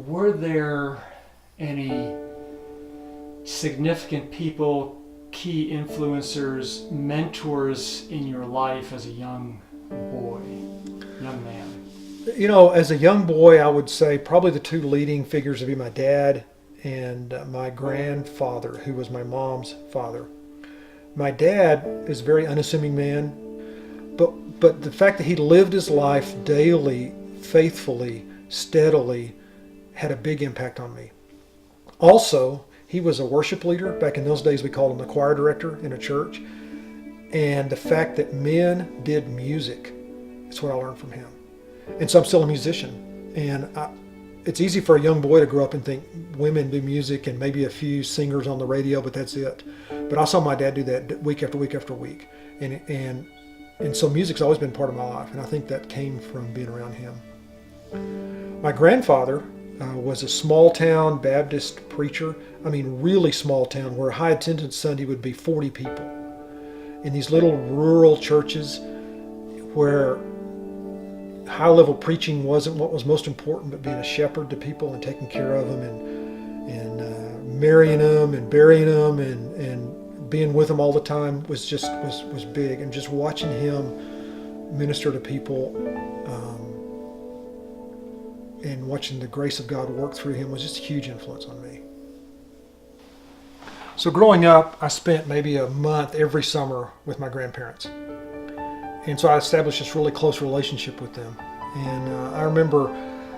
were there any significant people, key influencers, mentors in your life as a young boy, young man? As a young boy, I would say probably the two leading figures would be my dad and my grandfather, who was my mom's father. My dad is a very unassuming man, but the fact that he lived his life daily, faithfully, steadily, had a big impact on me. Also, he was a worship leader. Back in those days, we called him the choir director in a church. And the fact that men did music is what I learned from him. And so I'm still a musician. And it's easy for a young boy to grow up and think women do music and maybe a few singers on the radio, but that's it. But I saw my dad do that week after week after week. And so music's always been part of my life. And I think that came from being around him. My grandfather was a small town Baptist preacher. I mean, really small town, where high attendance Sunday would be 40 people. In these little rural churches where high level preaching wasn't what was most important, but being a shepherd to people and taking care of them and marrying them and burying them and being with them all the time was big. And just watching him minister to people and watching the grace of God work through him was just a huge influence on me. So growing up, I spent maybe a month every summer with my grandparents. And so I established this really close relationship with them. And I remember,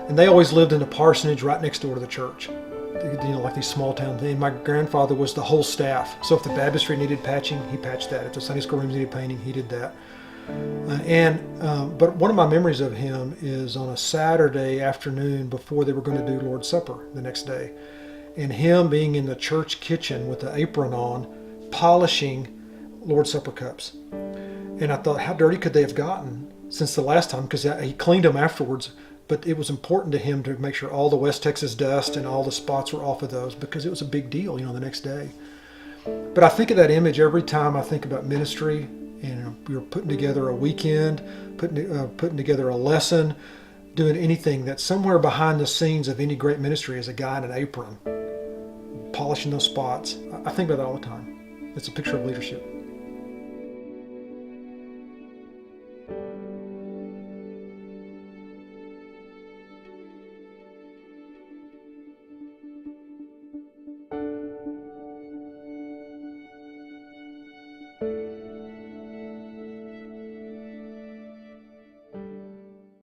and they always lived in a parsonage right next door to the church. Like these small town things. My grandfather was the whole staff. So if the baptistry needed patching, he patched that. If the Sunday school rooms needed painting, he did that. But one of my memories of him is on a Saturday afternoon before they were going to do Lord's Supper the next day. And him being in the church kitchen with the apron on, polishing Lord's Supper cups. And I thought, how dirty could they have gotten since the last time? Because he cleaned them afterwards. But it was important to him to make sure all the West Texas dust and all the spots were off of those, because it was a big deal, the next day. But I think of that image every time I think about ministry. And we were putting together a weekend, putting together a lesson, doing anything that somewhere behind the scenes of any great ministry is a guy in an apron, polishing those spots. I think about that all the time. It's a picture of leadership.